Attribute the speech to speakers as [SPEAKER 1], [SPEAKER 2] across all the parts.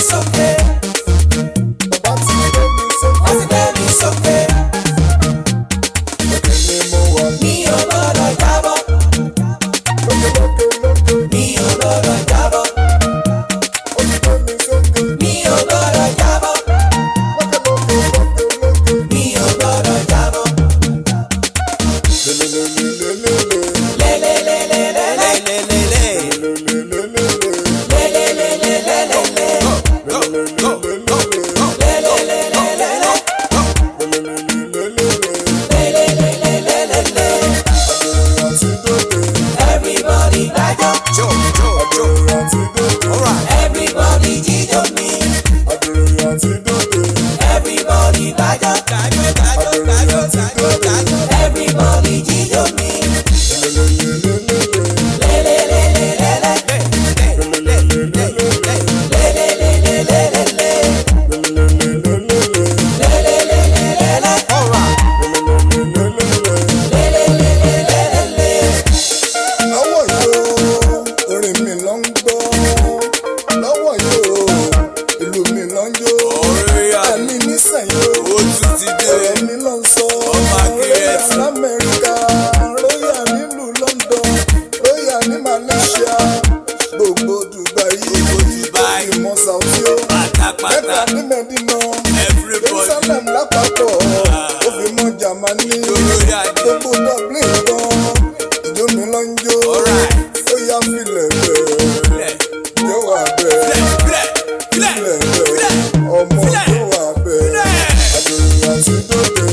[SPEAKER 1] sókè. Bàbá ti gbé mi sókè. Wọ́n ti gbé mi sókè. Òkè ni mo wà. Mi ò gbọ́dọ̀ jábọ́. Lókè lókè. Mi ò gbọ́dọ̀ jábọ́. Ó ti gbé mi sókè. Mi ò gbọ́dọ̀ jábọ́. Lókè. Mi ò gbọ́dọ̀ jábọ́. Everybody jíjó mi. Lọ́wọ́ yóò orin mi ló ń gbọ́. Lọ́wọ́ yóò ìlú mi ló ń jó. Àmì nísẹ̀yìn ọ̀rọ̀ mi ló ń sọ. Royal America, Royal nílùú London, Royal ní Malaysia, gbogbo Dubai, ìmọ̀ Saudi o, mẹ́ta ní Medina, Jerusalem lápapọ̀, ó fi mọ́ Germany, gbogbo Dublin gan, ìjó mi ló ń jó, ó yá filẹ̀ bẹ́ẹ̀, jó wà bẹ́ẹ̀, filẹ̀ bẹ́ẹ̀, ọmọ jó wà bẹ́ẹ̀, àdùnnú àti dòdò.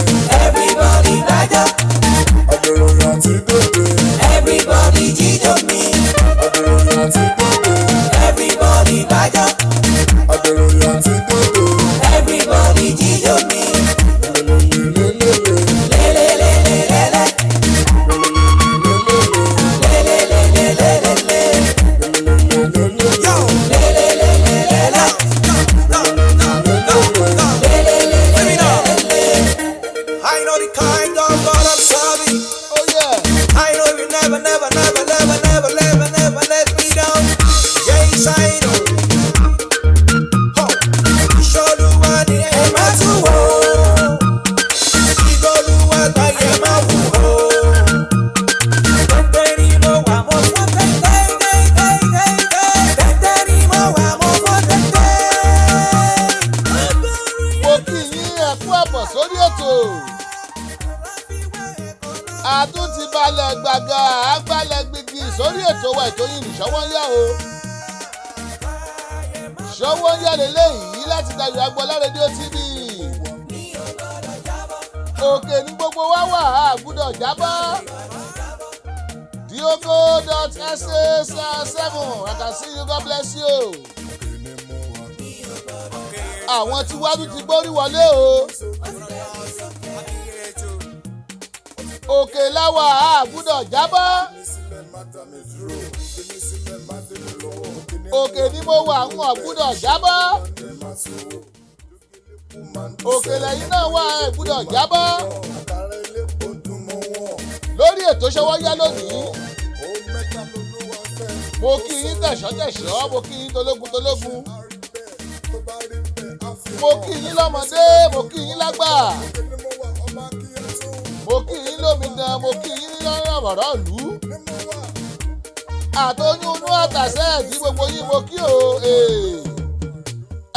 [SPEAKER 1] Everybody gbàjọ́. Àdùnnú àti dòdò. Everybody jíjó mi. Àdùnnú àti dòdò. Everybody gbàjọ́. Àdùnnú àti dòdò. Everybody jíjó mi. I know the kind of God I'm serving. Oh yeah. I know you never let me down. Yes, I know. Ìṣolúwa ni ẹ máa tún wò. Ìgbòlúwa gbàyè máa wù ó. Tẹ́tẹ́ ni mo wà mo fún tẹ́tẹ́. Tẹ́tẹ́ ni mo wà mo fún tẹ́tẹ́. Mo kí yín ẹ kú àbọ̀ sórí ètò. Àtún ti balẹ̀ gbàgà àgbálẹ̀ gbígi sórí ètò wa ètò yìí Ṣówónyá o. Ṣówónyá lélẹ́yìí láti Dayọ̀ Agboola rédíò TV. Òkè ní gbogbo wa wà á gbúdọ̀ jábọ́. Diogo.sa7 I can see you, God bless you. Àwọn tí wájú ti gbórí wọlé o. Òkè láwà á gbúdọ̀ jábọ́. Òkè ni mo wà ń gbúdọ̀ jábọ́. Òkè lẹ́yìn náà wà ẹ̀ gbúdọ̀ jábọ́. Lórí ètò Ṣówónyá lónìí. Mo kí yín tẹ̀ṣọ́, mo kí yín tológun. Mo kí yín lọ́mọdé, mo kí yín lágbà. Mo kí yín lómìnira, mo kí yín lọ́rọ̀ ọ̀rọ̀ ìlú. Àtọ́yún inú àtàṣẹ́ ẹ̀dí gbogbo yín mo kí o.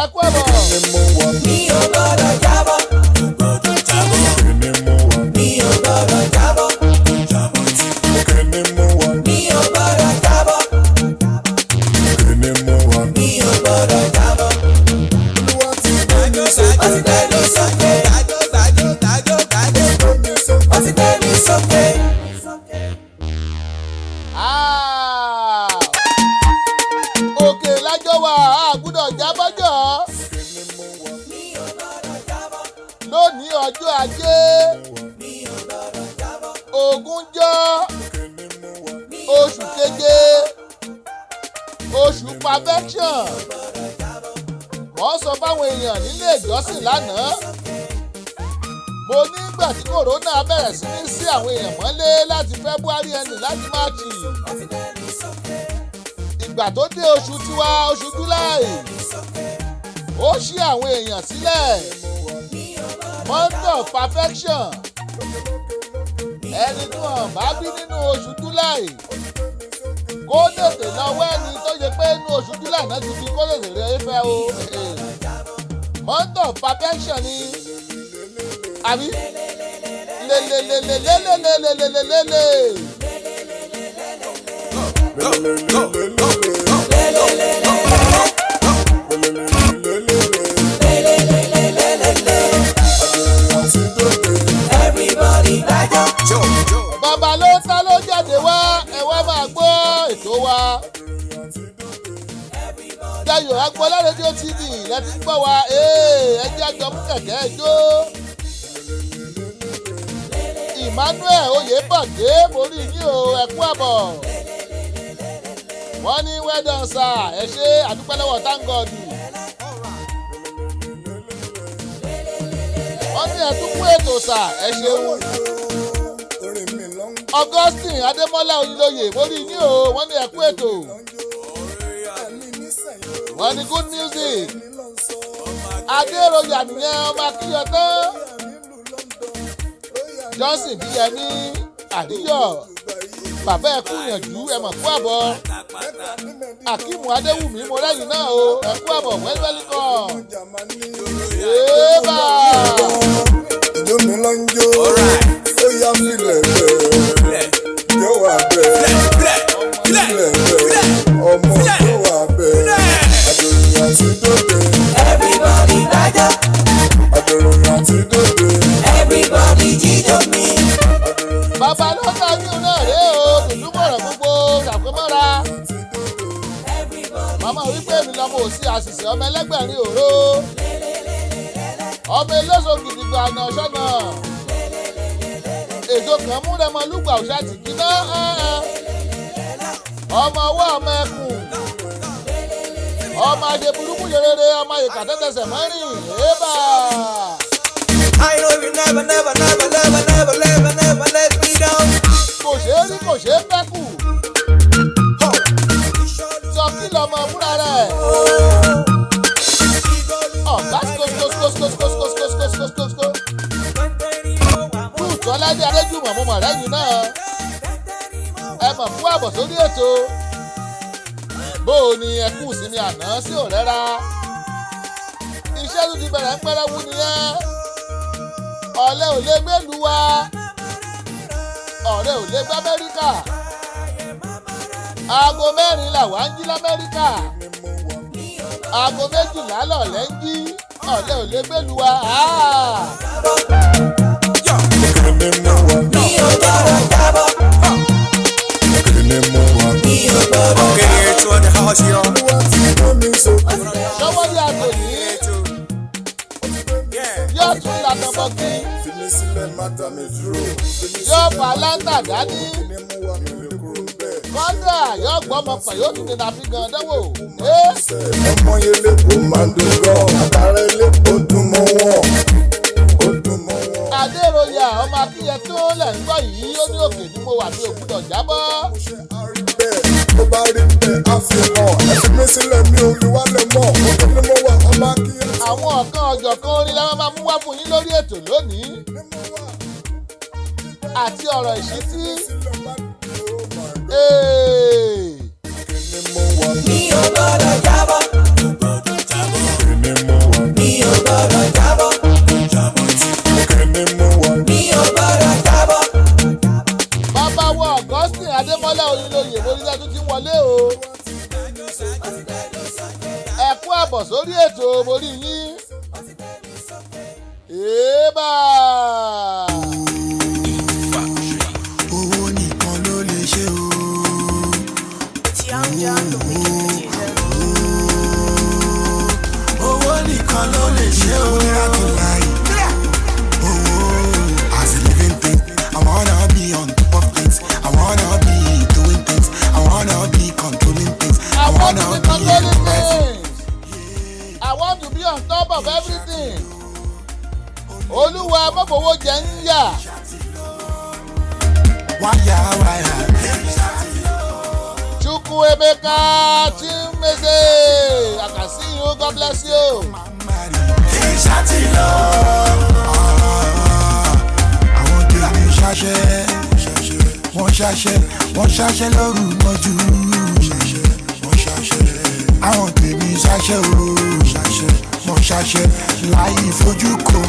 [SPEAKER 1] Ẹ kú ẹ̀bọ̀. Mi ò gbọ́dọ̀ jábọ́. Mi ò gbọ́dọ̀ jábọ́. Mi ò gbọ́dọ̀ jábọ́. Mi ò gbọ́dọ̀ jábọ́. Olúwa ti gbé mi sókè. Ó ti gbé mi sókè. Ó ti gbé mi sókè. Òkè lájọ́ wà á gbúdọ̀ jábọ́jọ́. Lónìí ọjọ́ Ajé. Ògúnjọ́. Oṣù keje. Oṣù perfection. Wọ́n sọ fáwọn èèyàn nílé ìjọsìn lánàá. Mo nígbà tí kòrónà bẹ̀rẹ̀ sí ní sí àwọn èèyàn mọ́lé láti February ẹni láti March. Ìgbà tó dé oṣù tiwa oṣù July.
[SPEAKER 2] ṣí àwọn èèyàn sílẹ̀ month of perfection ẹni tí wọ́n bá bí nínú oṣù July kó tètè lọ́wọ́ ẹni tó yẹ pé inú oṣù July náà ti fi kó lè rè é fẹ́ o month of perfection ni àbí lelelelelelelelelelelele. Bàbá ló ta ló jáde wá ẹ wá máa gbọ́ ètò wa. Dayọ̀ Agboola rédíò TV lẹ́tí ń gbọ́ wa ẹ jẹ́ àjọ mú kẹ̀kẹ́ ẹjọ́. Emmanuel Oyèbọ̀dé borí yín o ẹ kú àbọ̀. Wọ́n ní well done sir ẹ ṣé àdúpẹ́ lọ́wọ́ thank God. Wọ́n ní ẹ̀túnkún ètò sà ẹ ṣeun. Augustine Adémọ́lá Oyinlóye borí yín o wọ́n ní ẹ̀kú ètò. Wọ́n ní good music. Adéròyà nìyẹn ọmọ akíyọ̀tán. Johnson Bíyẹmí Àdíyọ̀ bàbá ẹ̀kú ìyànjú ẹ mọ̀ kú àbọ̀. Akeem Adéwùmí mo rẹ́yìn náà o ẹ̀kú àbọ̀ wẹ́lẹ́wẹ́lẹ́ kan. Yéèbà.
[SPEAKER 1] Ìjọ mi lọ ń jó, ó yá mílẹ̀ bẹ́ẹ̀, yóò wà bẹ́ẹ̀, mílẹ̀ bẹ́ẹ̀, ọmọ yóò wà bẹ́ẹ̀, àdòrìn àti dòdè.
[SPEAKER 3] Everybody dájọ́.
[SPEAKER 1] Àdòrìn àti dòdè.
[SPEAKER 3] Everybody jíjọ mi.
[SPEAKER 2] Bàbá ló tọ́jú náà ré o dùdú mọ̀ràn gbogbo ṣàpémọ́ra. Màmá wípé mi lọ́mọ òsì àṣìṣe ọmọ ẹlẹ́gbẹ̀rin òró. Ọmọ eléso gidigba àná ṣọ́nà. Èso kan mú rẹmọ lúgbà òṣà tì kíná. Ọmọ ọwọ́ ọmọ ẹkùn. Ọmọ ajé burúkú yẹrẹrẹ ọmọ ìkà tẹ́tẹsẹ̀ mọ́rin. Ébà.
[SPEAKER 3] I know you never let me down.
[SPEAKER 2] Kò ṣeé rí kò ṣeé fẹ́kù. Sọ kí lọmọ fúnra rẹ̀. Ọ̀gá skoskoskoskoskoskoskoskoskosko. Rúùtù Ọládé Adéjùmọ̀ mo mọ̀ lẹ́yìn náà. Ẹ mọ̀ fún àbọ̀ sórí ètò. Bó o ní ẹkú ìsinmi àná sí òrẹ́ra. Iṣẹ́ tún ti bẹ̀rẹ̀ ń pẹ́rẹ́wú nìyẹn. Ọ̀lẹ ò lè gbélùú wa. Ọ̀rẹ́ ò lè gbá Amẹ́ríkà. Aago 4 làwa ń jí l'Amẹ́ríkà. Aago 12 lọ̀lẹ́ ń jí. Ọ̀lẹ ò lè gbélùú wa.
[SPEAKER 3] Mi ò gbọ́dọ̀ jábọ́. Mi ò gbọ́dọ̀
[SPEAKER 2] Ṣọwọ́ yà tò ní. Yóò tún ìlànà bọ̀gì. Yóò fà láńtà dání. Kọ́ńdà yóò gbọ́ ọmọ pẹ̀ yóò tún dènà fi gan dánwò.
[SPEAKER 1] Ọmọ yẹn lépo máa ń dùn gan, àtàrà elépo dùn mọ́ wọn.
[SPEAKER 2] Adéròyà ọmọ akíyẹ tó lẹ̀ ń gbọ́ yìí ó ní òkè ní mo wà ní ògbúdọ̀ jábọ́.
[SPEAKER 1] Tó bá rí bẹ́ẹ̀ á fi hàn, ẹ̀sìn mi sílẹ̀ mi ò lè wálẹ̀ mọ́, òkè ni mo wà ọmọ akíyẹ.
[SPEAKER 2] Àwọn ọ̀kan ọ̀jọ̀kan orin la máa mú wá fún yín lórí ètò lónìí. Àti ọ̀rọ̀ ìṣítí.
[SPEAKER 3] Mi ò gbọ́dọ̀ jábọ́. Mi ò gbọ́dọ̀ jábọ́. Mi ò gbọ́dọ̀ jábọ́.
[SPEAKER 2] Bàbá wa Augustine Adémọ́lá Oyinlóye Moríṣẹ́ tún ti wọlé o. Ẹ kú àbọ̀ sórí ètò Morí yín. Ébà.
[SPEAKER 4] Owó nìkan ló lè ṣe o. Owó nìkan ló lè ṣe o. As a living thing, I wanna be on top of things. I wanna be doing things. I wanna be controlling things. I wanna be present.
[SPEAKER 2] I want to be on top of everything. Olúwa mọ́fowó jẹ ń yà.
[SPEAKER 4] Wáyà.
[SPEAKER 2] Chukwu Emeka Chimeze. I can see you. God bless you.
[SPEAKER 4] Mama, ṣáàtì lọ. Àwọn tèmi ṣáṣẹ́, wọ́n ṣáṣẹ́ lóru mọ́jú. Àwọn tèmi ṣáṣẹ́ o, wọ́n ṣáṣẹ́ láì fojú kò.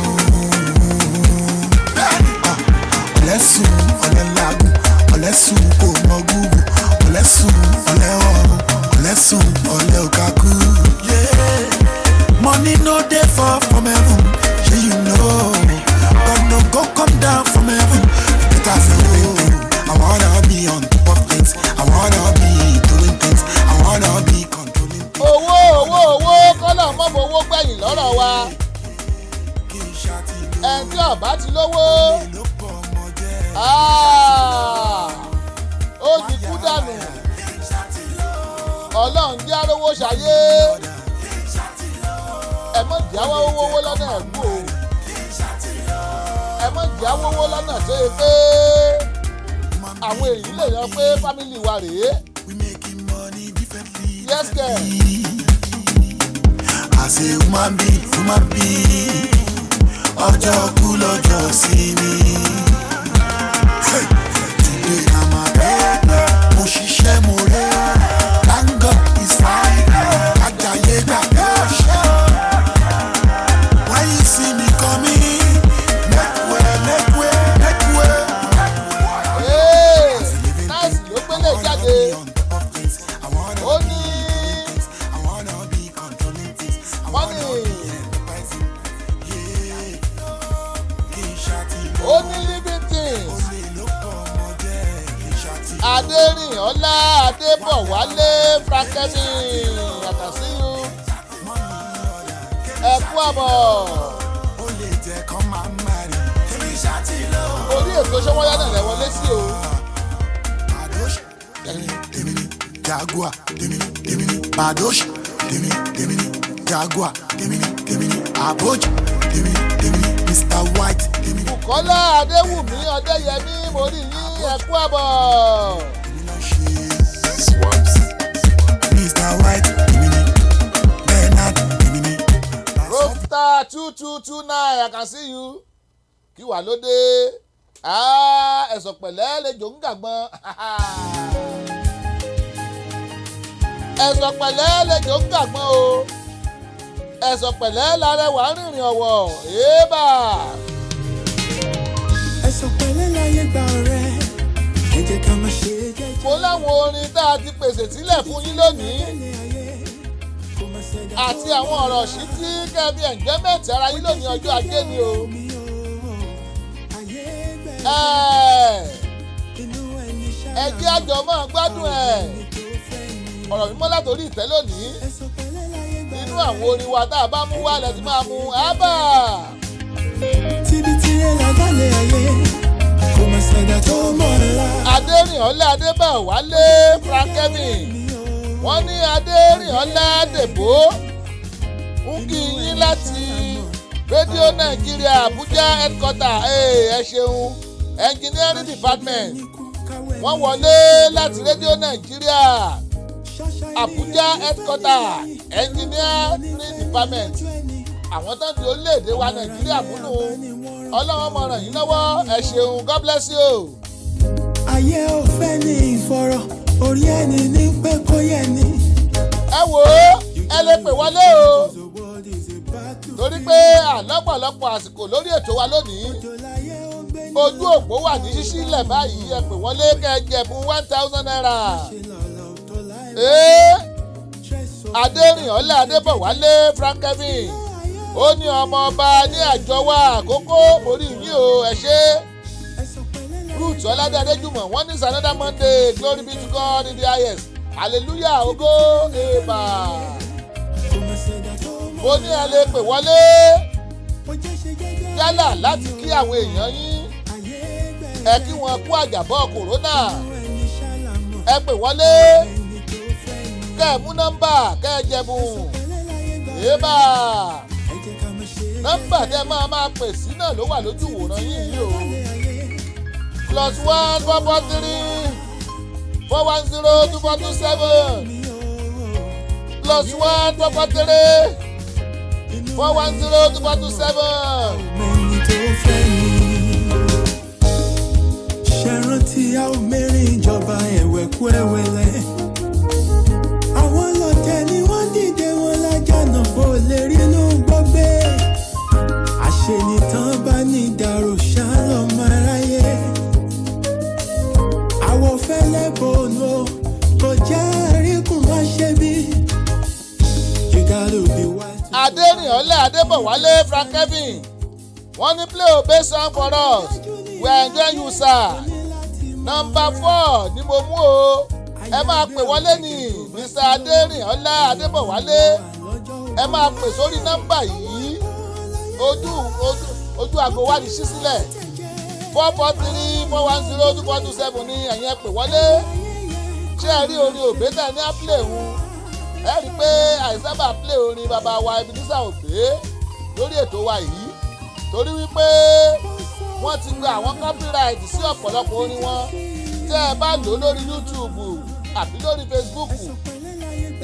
[SPEAKER 4] Ọ̀lẹ́sùn ọ̀lẹ́lágùn, ọ̀lẹ́sùn kò mọ gúgù, ọ̀lẹ́sùn ọ̀lẹ́wọ̀rùn, ọ̀lẹ́sùn ọ̀lẹ́ òkàkú. Money no dey fall from heaven, shey you know. God no go come down from heaven. Better feel I wanna be on top of things, I wanna be doing things, I wanna be controlling things.
[SPEAKER 2] owó kọ́lọ̀ mọ́ fowó gbẹ̀yìn lọ́rọ̀ wa. ẹni tí ọ̀bá ti lówó ó ti kú dànù. Ọlọ́run jẹ́ arówó ṣayé. Ẹ mọ̀ jáwọ́ owó lọ́nà ẹ̀kú o. Ẹ mọ̀ jáwọ́ owó lọ́nà tó yẹ pé àwọn èyí lè yan pé fámìlì wa rèé. Yes, girl.
[SPEAKER 4] As a human being, ọjọ́ kú lọ́jọ́ sí mi. Today I'm a baby, mo ṣiṣẹ́ mo rẹ̀, thank God it's Friday, ajayi gbàgbé ọ̀ṣẹ́. When you see me coming, make way.
[SPEAKER 2] Nice ló gbélé jáde. Ó ní living things. Adérìnọlá Adébọ̀wálé Frankemi àtàsíyù. Ẹ kú àbọ̀. Orí ètò Ṣọ́wọ́yá náà lẹ wọlé sí o.
[SPEAKER 4] Jaguar, Demini, Badosh, Demini, Jaguar, Demini, Aboj, Demini, Mr. White, Demini.
[SPEAKER 2] Bùkọ́lá Adéwùmí Ọdẹ́yẹmí mo rí yín ẹ kú àbọ̀.
[SPEAKER 4] Mr. White, Demini, Bernard, Demini.
[SPEAKER 2] Rockstar 2229 I can see you. Kí wà lóde? Ẹ̀sọ̀ pẹ̀lẹ́ lejò ń gàgbọ́n. Ẹ̀sọ̀ pẹ̀lẹ́ lejò ń gàgbọ́n o. Ẹ̀sọ̀ pẹ̀lẹ́ lárẹwà rìnrìn ọ̀wọ̀. Èébà.
[SPEAKER 3] Ẹ̀sọ̀ pẹ̀lẹ́ láyé gbà ọ̀rẹ́, ẹ jẹ́ ká máa ṣe jẹ́jẹ́.
[SPEAKER 2] Mo láwọn orin tá a ti pèsè sílẹ̀ fún yín lónìí. Àti àwọn ọ̀rọ̀ sí tí kẹ́bí enjoyment ara yín lónìí ọjọ́ ajé ni o. Ẹ jẹ́ àjọ máa gbádùn ẹ̀. Ọ̀rọ̀ mímọ́ látòrí ìtẹ́ lónìí. Nínú àwọn orin wa tá a bá mú wá lẹ́tí máa mú ábà.
[SPEAKER 3] Tíbi tí ẹ lágbálẹ̀ ayé, kò máa ṣẹ̀dá tó mọ̀ ọ́lá.
[SPEAKER 2] Adérìnọlá Adébọ̀wálé Frankemi. Wọ́n ní Adérìnọlá Dèbò ń kí yín láti rédíò Nàìjíríà Abuja headquarter. Ẹ ṣeun engineering department. Wọ́n wọlé láti rédíò Nàìjíríà Abuja headquarter engineering department. Àwọn tán di orílẹ̀-èdè wa Nàìjíríà múnú. Ọlọ́run mọ̀ ràn yín lọ́wọ́. Ẹ ṣeun, God bless you.
[SPEAKER 3] Ayé ò fẹ́ ní ìfọ̀rọ̀, orí ẹni ní pé kó yẹ ni.
[SPEAKER 2] Ẹ wò ó, ẹ lè pè wọlé o. Torí pé àlọ́pọ̀lọpọ̀ àsìkò lórí ètò wa lónìí. Ojú òpó wà ní ṣíṣí ilẹ̀ báyìí. Ẹ pè wọlé kẹ́ ẹ jẹ̀bùn 1000 naira. Adérìnọlá Adébọ̀wálé Frankemi. Ó ní ọmọ ọba ní àjọwà àkókò mórí yín o, ẹ ṣé. Ruth Ọládé Adéjùmọ̀ wọ́n ní another Monday, glory be to God in the highest. Hallelujah, ògo èèbà. Mo ní ẹ lè pè wọlé yálà láti kí àwọn èèyàn yín. Ẹ kí wọn kú àjàbọ̀ kòrónà. Ẹ pè wọlé. Kẹ́ ẹ mú nọ́mbà kẹ́ ẹ jẹ̀bùn. Èèbà. Nọ́mbà tẹ́ máa pè sí náà ló wà lójú ìwòran yín yìí o. +1 443 410 2427 +1 443 410-227.
[SPEAKER 3] Mẹ́ni tó fẹ́ mi. Ṣé rántí a ò mẹ́rin ìjọba ẹ̀wẹ̀kú ẹ̀wẹ̀lẹ̀? Àwọn ọlọ́tẹ̀ ni wọ́n dìde wọn lájànà bó lè rínú gbọ́gbé. Àṣenìtàn bá ní ìdàrú ṣálọ̀ máa ráyè. Àwọ̀ fẹ́lẹ́ bòónù kò jẹ́ àríkùn wá ṣe bí. You gotta be wise.
[SPEAKER 2] Adérìnọ́lẹ̀ Adébọ̀wálé Frank Kevin wọ́n ní play obey song for us we are enjoying you sir. Number 4 ni mo mú o ẹ máa pè wọlé ní Mr. Adérìnọ́lẹ̀ Adébọ̀wálé ẹ máa pè sórí nọ́mbà yìí ojú àgọ́ wa ní ṣí sílẹ̀ 443-410-2427 ní ẹ̀yin ẹ pè wọlé. Ṣé ẹ rí orin òbẹ́tà ní àpilẹ̀ òun ẹ rí i pé àìsábà play orin bàbá wa Ebenezer Obey lórí ètò wa yìí torí wípé wọ́n ti gba àwọn copyright sí ọ̀pọ̀lọpọ̀ orin wọn tẹ́ ẹ bá lò lórí YouTube àbí lórí Facebook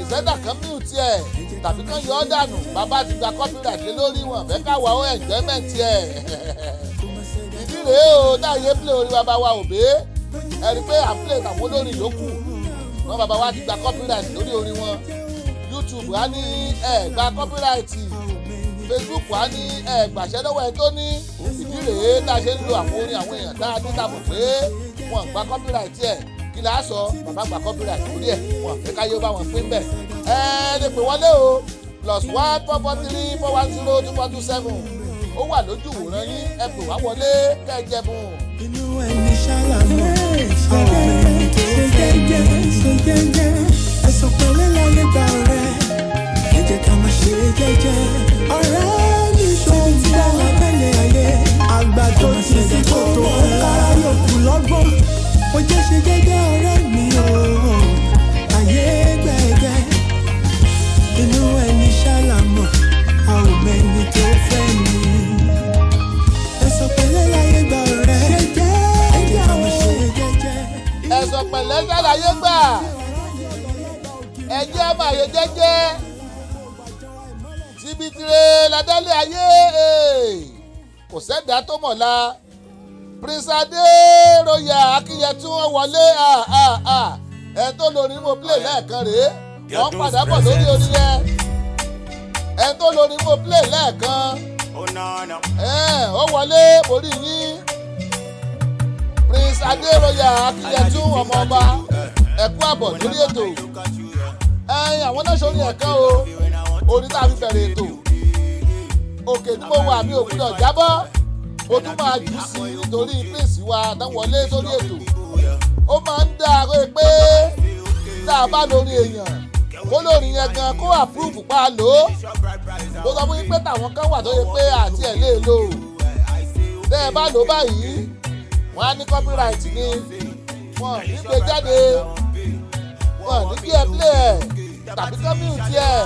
[SPEAKER 2] ìṣẹ́dá kan mute ẹ̀ tàbí kan yọ ọ́ dànù bàbá ti gba copyright lé lórí wọn fẹ́ káwa ó enjoyment ẹ̀ ìdí rèé o dáìyé play orin bàbá wa Obey ẹ rí i pé à ń play tàwọn olórin yòókù wọn bàbá wa ti gba copyright lórí orin wọn. YouTube á ní gba copyright Facebook á ní gbàṣẹ lọ́wọ́ ẹ tó ní ìdí rèé tá a ṣe ń lo àwọn orin àwọn èèyàn tá a ní tàbí pé wọ́n gba copyright ẹ̀ kí la sọ bàbá gba copyright lórí ẹ̀ wọ́n fẹ́ káyé bá wọn pín bẹ̀. Lè pè wọlé o +1-443-410-2427 ó wà lójú ìwòran yín ẹ pè wá wọlé kẹ́ ẹ jẹ̀bùn.
[SPEAKER 3] Inú ẹni ṣàlàmọ́ àwọn ẹni tó jẹ́jẹ́ ẹ̀sọ̀ pẹ̀lẹ́ láyé gbà rẹ̀ ẹ jẹ́ ká máa ṣe jẹ́jẹ́. Ọ̀rẹ́ mi ṣòun tí àwọn abẹ́lé ayé àgbàdo ti sí kòtò kára yòókù lọ́gbọ́n. Mo jẹ́ ṣe jẹ́jẹ́ ọ̀rẹ́ mi o, ayé gbẹ̀gẹ́. Inú ẹni ṣàlàmọ́ àwọn ẹni tó fẹ́ mi. Ẹ̀sọ̀ pẹ̀lẹ́ láyé gbà rẹ̀ ẹ jẹ́ ká máa ṣe jẹ́jẹ́.
[SPEAKER 2] Ẹ̀sọ̀ pẹ̀lẹ́ ṣàlàyé gbà ẹjẹ́ máa yẹ jẹ́jẹ́ tibitire ládálẹ̀ ayé kò sẹ́dá tó mọ̀la Prince Adéròyà Akínyẹtún wọn wọlé ẹ tó lórí mo play lẹ́ẹ̀kan rèé wọ́n padà bọ̀ lórí orí yẹn ẹ tó lórí mo play lẹ́ẹ̀kan ó wọlé borí yín Prince Adéròyà Akínyẹtún ọmọ ọba ẹ̀kú àbọ̀ lórí ètò. Àwọn náà ṣorí ẹ̀kan o orí tá a fi bẹ̀rẹ̀ ètò òkè tí mo wà mi ò gbúdọ̀ jábọ́ mo tún máa jù sí nítorí píìsì wa àtàwọlé sórí ètò ó máa ń dá a pé tá a bá lórí èèyàn kó lórí yẹn gan kó àpúrúfù pa á lò ó mo sọ fún yín pé tàwọn kan wà tó yẹ pé àti ẹ̀ lè lò tẹ́ ẹ bá lò báyìí wọ́n á ní copyright ni wọ́n ní gbé jáde wọ́n ní kí ẹ play ẹ̀ tàbí community ẹ̀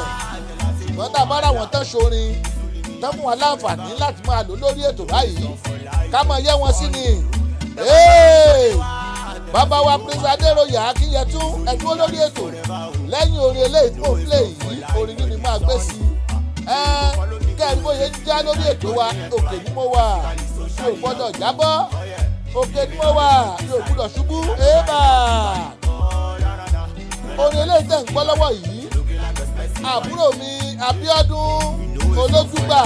[SPEAKER 2] ṣùgbọ́n tá a bá ra wọn tán ṣorin tán fún wa láǹfààní láti máa lò lórí ètò báyìí ká máa yẹ wọn sí ni. Bàbá wa Prince Adéròyà Akínyẹtún ẹ dúró lórí ètò lẹ́yìn orin eléyìí tó play yìí orin yìí ni máa gbé sí kẹ́rin bóyá ń já lórí ètò wa òkè ni mo wà mi ò gbọ́dọ̀ jábọ́ òkè ni mo wà mi ò gbọ́dọ̀ ṣubú orin eléyìí tẹ̀ ń gbọ́ lọ́wọ́ yìí àbúrò mi Abíọ́dún Olójúgbà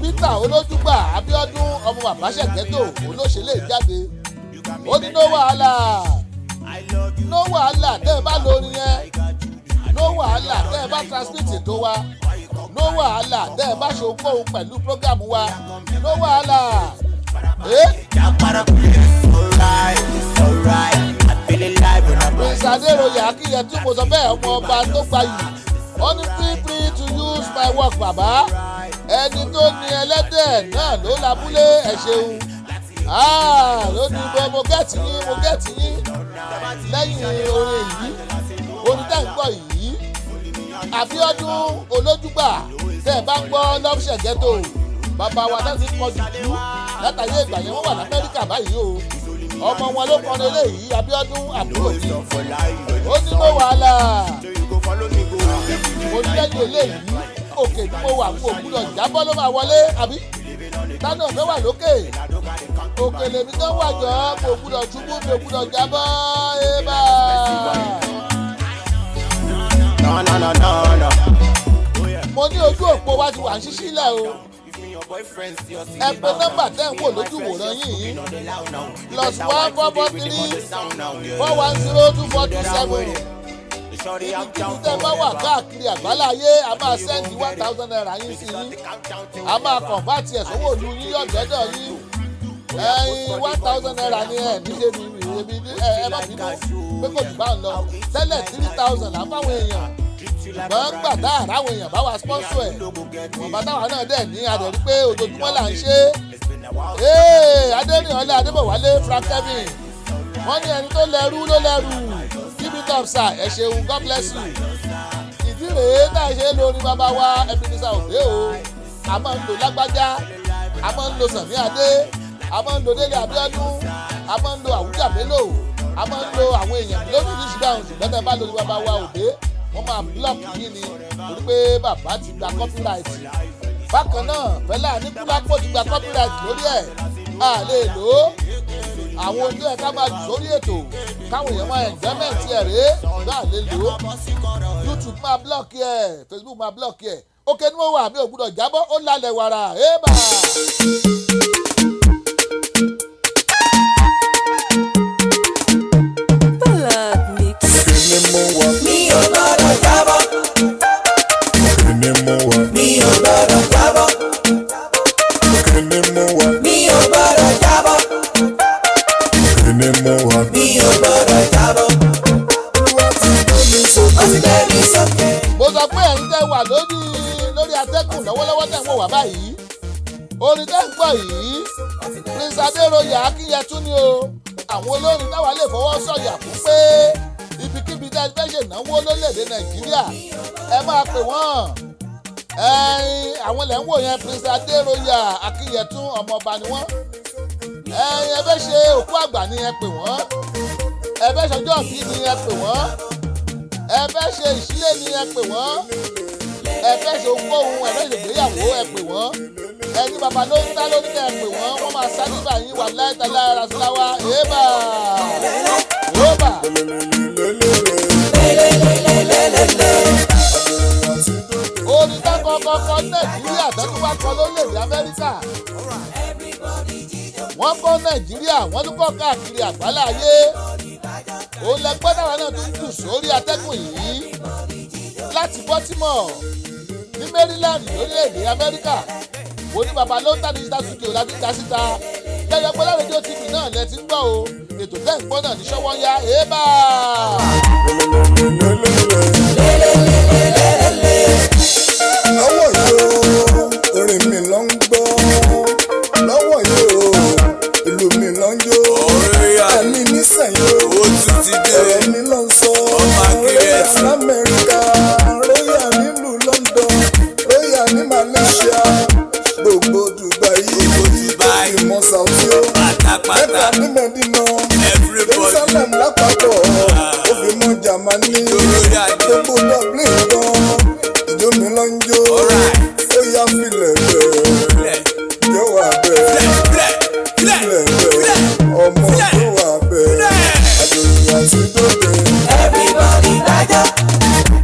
[SPEAKER 2] Peter Olójúgbà Abíọ́dún ọmọ bàbá ṣẹ̀gẹ́tò olóṣèlè jáde ó ní no wàhálà tẹ́ ẹ bá lórí yẹn no wàhálà tẹ́ ẹ bá transmit ètò wa no wàhálà tẹ́ ẹ bá ṣòkòhun pẹ̀lú program wa no wàhálà. Prince Adéròyà Akínyẹtún mo sọ bẹ́ẹ̀ ọmọ ọba tó gbayì ó ní free to use my work bàbá ẹni tó ní ẹlẹ́dẹ̀ náà ló labúlé ẹ̀ ṣeun ló ní mo gẹ́ẹ̀tì yín lẹ́yìn orin yìí orin tẹ́ ń gbọ́ yìí Abíọ́dún Olójúgbà tẹ́ ẹ bá ń gbọ́ Love Ṣẹ̀gẹ́tò bàbá wa náà ti kọ jùjú látàyè ìgbà yẹn wọ́n wà l'Amẹ́ríkà báyìí o ọmọ wọn ló kọrin eléyìí Abíọ́dún àbúrò mi ó ní no wàhálà mo ní lẹ́yìn eléyìí òkè tí mo wà kó gbúdọ̀ jábọ́ ló máa wọlé àbí tánà fẹ́ wà lókè òkè lèmi tó wà jọ kò gbúdọ̀ ṣubú mi ò gbúdọ̀ jábọ́ ébà. mo ní ojú òpó wa ti wà ń ṣíṣí lẹ̀ o ẹ pè nọ́mbà tẹ́ ń wò lójú wòran yìí +14434102427 ibikíbi tẹ́ bá wà káàkiri àgbáláyé a máa sẹ́ndì 1000 naira yín sí yín a máa kọ̀ǹbátì ẹ̀ sówó ìlú yín yọ̀dọ́dọ̀ yín ẹyin 1000 naira ni ẹ níṣẹ́ ni èmi ẹ má bínú pé kò jù bá ń lọ tẹ́lẹ̀ 3000 là ń fáwọn èèyàn ṣùgbọ́n gbà tá àráwọn èèyàn bá wa sponsor ẹ̀ bàbá táwa náà dẹ̀ ní adẹ̀rí pé ojoojúmọ́ là ń ṣe adẹ́rìnọ́lá adébọ̀wálé Frank Kevin wọ́n ní ẹni tó lẹ́rú ló lẹ́rú keep it up sir ẹ ṣeun God bless you ìdí rèé náà ṣe lórí bàbá wa Ebenezer Obey o a máa ń lò lágbájá a máa ń lo Sànní Adé a máa ń lo Délé Abíọ́dún a máa ń lo Àwùjá Bello a máa ń lo àwọn èèyàn lóríṣiríṣi dáhùn ṣùgbọ́n tẹ́ bá lórí bàbá wa Obey wọ́n máa búlọ̀kì yín ni torí pé bàbá ti gba copyright bákan náà Fẹlá Aníkúlápó ti gba copyright lórí ẹ̀ a lè lò ó àwọn ojú ẹ̀ ká máa jù sórí ètò káwọn èèyàn máa enjoyment ẹ̀ rèé ṣùgbọ́n a lè lò ó YouTube máa búlọ̀kì ẹ̀ Facebook máa búlọ̀kì ẹ̀ òkè ni mo wà mí ò gbúdọ̀ jábọ́ ó lálẹ́ wàrà ébà.
[SPEAKER 5] Mi ò gbọ́dọ̀ jábọ́. Mi ò gbọ́dọ̀ jábọ́. Mi ò gbọ́dọ̀ jábọ́. Mi ò gbọ́dọ̀ jábọ́. Ó ti gbé mi sókè.
[SPEAKER 2] mo sọ pé ẹ̀yin tẹ́ wà lórí atẹ́kùn lọ́wọ́lọ́wọ́ tẹ́ ń wò wá báyìí orin tẹ́ ń gbọ́ yìí Prince Adéroyè Akínyẹtún ni o àwọn olórin táwa lè fọwọ́ sọ̀yà fún pé ibikíbi tẹ́ fẹ́ ṣe ìnáwó lórílẹ̀‐èdè Nàìjíríà ẹ máa pè wọ́n àwọn lẹ́ ń wò yẹn Prince Adéroyè Akínyẹtún ọmọọba ni wọ́n ẹ fẹ́ ṣe òkú àgbà ni ẹ pè wọ́n ẹ fẹ́ ṣọjọ́ ìbí ni ẹ pè wọ́n ẹ fẹ́ ṣe ìṣílé ni ẹ pè wọ́n ẹ fẹ́ ṣe ohunkóhun ẹ fẹ́ ṣe ìgbéyàwó ẹ pè wọ́n ẹni bàbá ló ń dá lórí ẹ pè wọ́n wọ́n máa sá nígbà yín wà láìtàlá rasúláwá èébà èébà. orin tó kọ́kọ́ Nàìjíríà tó tún wá kọ lórílẹ̀‐èdè Amẹ́ríkà wọ́n kọ́ Nàìjíríà wọ́n tún kọ́ káàkiri àgbáláyé òun lẹ́gbẹ́ náà náà tún jù sórí atẹ́gùn yìí láti Baltimore ní Maryland lórílẹ̀‐èdè Amẹ́ríkà òní bàbá ló ń tà digital studio láti dá síta jẹjọ pé lárẹ́díò TV náà lẹ ti ń gbọ́ o ètò tẹ́ ń gbọ́ náà ní Ṣọ́wọ́nyá èébà.
[SPEAKER 1] lọ́wọ́ yìí o orin mi ló ń gbọ́ lọ́wọ́ yìí o ìlú mi ló ń jó ẹ̀mí nísẹ̀yìn o ọ̀rọ̀ mi ló ń sọ royal lamẹ́ríkà royal nílùú London royal ní Malaysia gbogbo Dubai ìmọ̀ Saudi o mẹ́ta ní Medina Jerusalem lápapọ̀ ó fi mọ́ Germany gbogbo Dublin gan ìjó mi ló ń jó ó yá filẹ̀ bẹ́ẹ̀ jó wà bẹ́ẹ̀ filẹ̀ bẹ́ẹ̀ ọmọ jó wà bẹ́ẹ̀ àdòrò àti dòde.
[SPEAKER 5] Everybody dájọ́.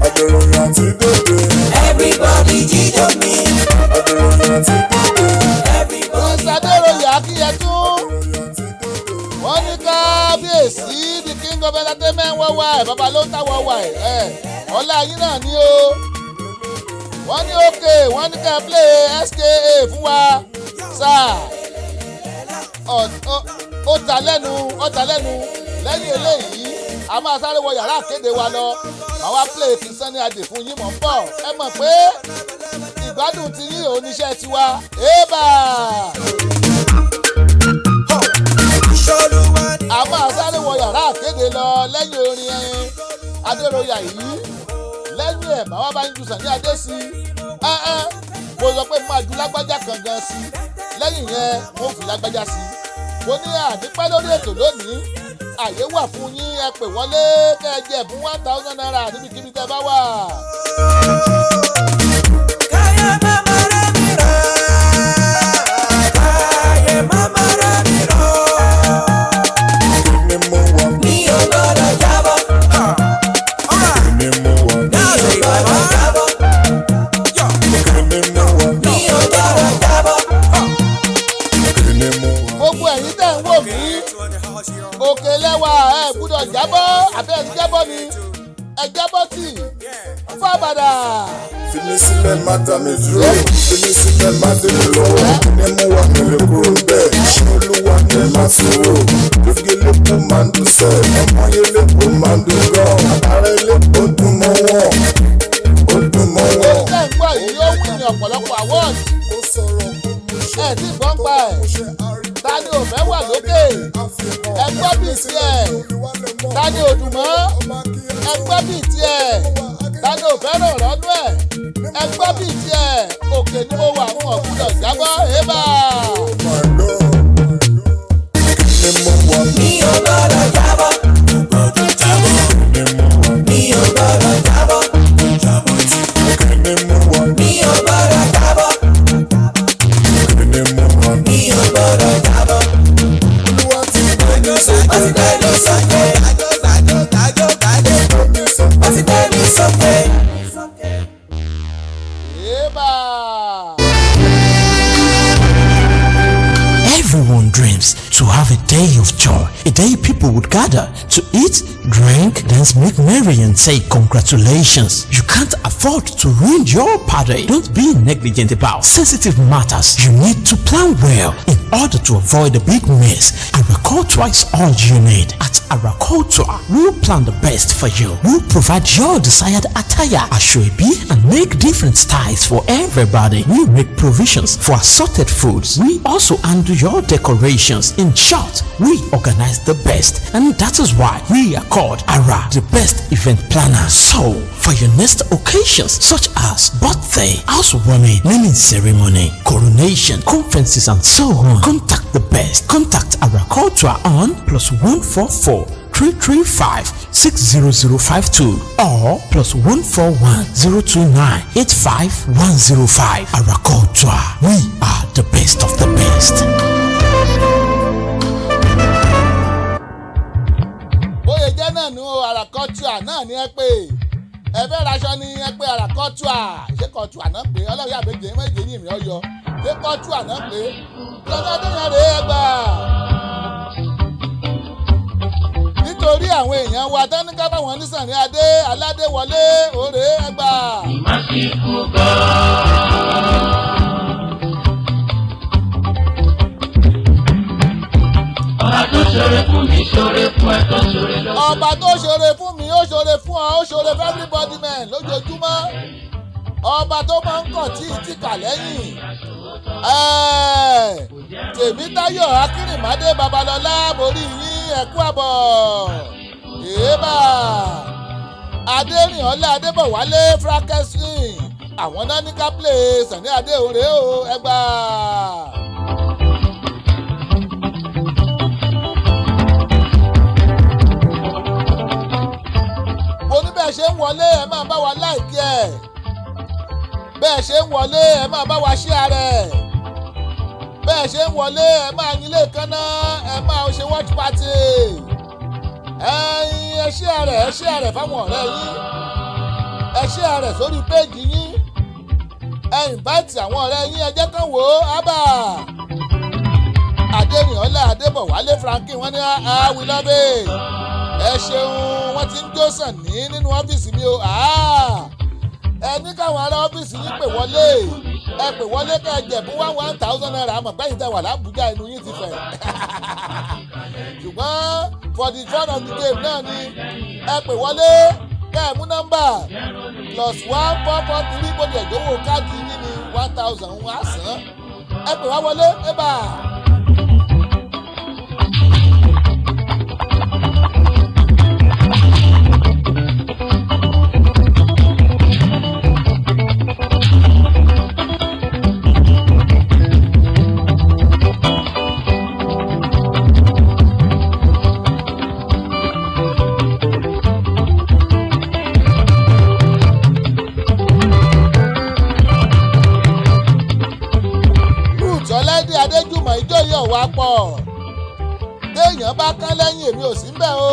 [SPEAKER 1] àdòrò àti dòde.
[SPEAKER 5] Everybody jíjó mi.
[SPEAKER 1] àdòrò àti dòde.
[SPEAKER 2] Prince Adéroyè Akínyẹtún wọ́n ní kábíyèsí the king of entertainment worldwide bàbá ló ń ta worldwide ọlá yín náà ni o wọ́n ní òkè wọ́n ní ká play SKA fún wa sáà ó ta lẹ́nu lẹ́yìn eléyìí a máa sáré wọ yàrá àkéde wa lọ àwa play King Sunny Adé fún yín mọ̀ ń bọ̀ ẹ mọ̀ pé ìgbádùn ti yín oníṣẹ́ tiwa ébà. a máa sáré wọ yàrá àkéde lọ lẹ́yìn orin Adéroyè yìí lẹ́yìn ẹ̀ bàbá bá ń ju Sànní Adé sí mo sọ pé máa ju lágbájá kan gan sí lẹ́yìn yẹn mo fi lágbájá sí mo ní àdípẹ́ lórí ètò lónìí àyè wà fún yín ẹ pè wọlé kẹ́ ẹ jẹ fún 1000 naira níbikíbi tẹ́ bá wà. ẹ̀jẹ̀ bọ́tì fábàdà.
[SPEAKER 1] Fini sílẹ̀ má dá mi dúró, fini sílẹ̀ má dé mi lọ́wọ́. Ní mú wa nílé kúrò bẹ́ẹ̀, ṣé olúwa ní má sòrò. Lóge lépo máa ń dùn sẹ́, ọmọ yẹn lépo máa ń dùn gan. Ààrẹ lépo dùn mọ́ wọn, ó dùn mọ́ wọn.
[SPEAKER 2] Ilé ìgbọ́ yìí yóò wí ní ọ̀pọ̀lọpọ̀ award.
[SPEAKER 1] Ó sọ̀rọ̀
[SPEAKER 2] Ẹ̀ tí gbọ́n pa ẹ̀. Ta ni ò fẹ́ wà lókè? Ẹ gbọ́ bíi tiẹ̀. Ta ni ò dùn mọ́? Ẹ gbọ́ bíi tiẹ̀. Ta ni ò fẹ́ rọ̀ rọ́nú ẹ̀? Ẹ gbọ́ bíi tiẹ̀. Òkè ni mo wà fún ọ̀gbúdọ̀ jábọ́ ébà.
[SPEAKER 5] Mi ò gbọ́dọ̀ jábọ́. Mi ò gbọ́dọ̀ jábọ́. Mi ò gbọ́dọ̀ jábọ́. Mi ò gbọ́dọ̀ jábọ́. Wọ́n ti gbé mi sókè. Wọ́n ti gbé mi sókè.
[SPEAKER 2] Ébà.
[SPEAKER 6] Everyone dreams to have a day of joy, a day people would gather to eat, drink, dance, make merry and say congratulations. You can't afford to ruin your party. Don't be negligent about sensitive matters. You need to plan well in order to avoid a big mess. Arakotua is all you need. At Arakotua, we'll plan the best for you. We'll provide your desired attire, ashwebi, and make different styles for everybody. We make provisions for assorted foods. We also handle your decorations. In short, we organize the best, and that is why we are called Ara, the best event planner. So, for your next occasions such as birthday, housewarming, naming ceremony, coronation, conferences, and so on, contact the best. Contact Arakotua on +144 335 60052 or +141 029 85105. Arakotua, we are the best of the best.
[SPEAKER 2] Bóyá jẹ́ náà ní Arakotua náà ní ẹ pé ẹ fẹ́ raṣọ ní ẹ pé Arakotua ṣé Kotua náà pé ọlọ́run àbẹ̀jẹ̀ méje ní ìmì ọyọ ṣé Kotua náà pé lọ́dọ̀ ọdún yẹn rèé ẹ gbà. Nítorí àwọn èèyàn wa tẹ́níkà báwọn nísàní adé aládé wọlé òré ẹ gbà.
[SPEAKER 7] Ìmásíkú gan-an. Ọba tó ṣoore fún mi ṣoore fún ẹ tó ṣoore lọ́sọ̀rọ̀.
[SPEAKER 2] Ọba tó ṣoore fún mi ó ṣoore fún ọ ó ṣoore fún everybody man lójoojúmọ́. Ọba tó máa ń kàn tí ìtìkà lẹ́yìn. Tèmítáyọ̀ Akínrìnmádé Babalọ́lá borí yín ẹ̀kú àbọ̀. Èébà Adérìnọ́lá Adébọ̀wálé Frankenstein àwọn náà ní ká play Sàní Adé òré o ẹgbà. Mo ní bẹ́ẹ̀ ṣe ń wọlé ẹ máa bá wa láìkí ẹ̀. Bẹ́ẹ̀ ṣe ń wọlé ẹ máa bá wa share ẹ̀. Bẹ́ẹ̀ ṣe ń wọlé ẹ máa yín lè kánná ẹ máa ṣe watch party. Ẹ share rẹ̀ fáwọn ọ̀rẹ́ yín. Ẹ share rẹ̀ sórí péèjì yín. Ẹ invite àwọn ọ̀rẹ́ yín ẹ jẹ́ kán wò ó ábà. Adérìnọ́lá Adébọ̀wálé Frankie wọ́n ní we love it. Ẹ ṣeun wọ́n ti ń jó sàn nínú ọ́fíìsì mi o. Ẹ ní káwọn ará ọ́fíìsì yín pè wọlé. Ẹ pè wọlé ká ẹ jẹ̀bú 1,000 naira àmọ̀ pẹ́yìn tẹ̀ wà lábújá inú yín ti fẹ̀. Ṣùgbọ́n for the fun of the game náà ni ẹ pè wọlé ká ẹ mú nọ́mbà +1443 bó jẹ̀ jówó káàdì yín ní 1,000 wá sàn. Ẹ pè wá wọlé ẹ bà. Adéjùmọ̀ ìjòyè ọ̀wá pọ̀ téèyàn bá kán lẹ́yìn èmi ò sí ń bẹ̀ o.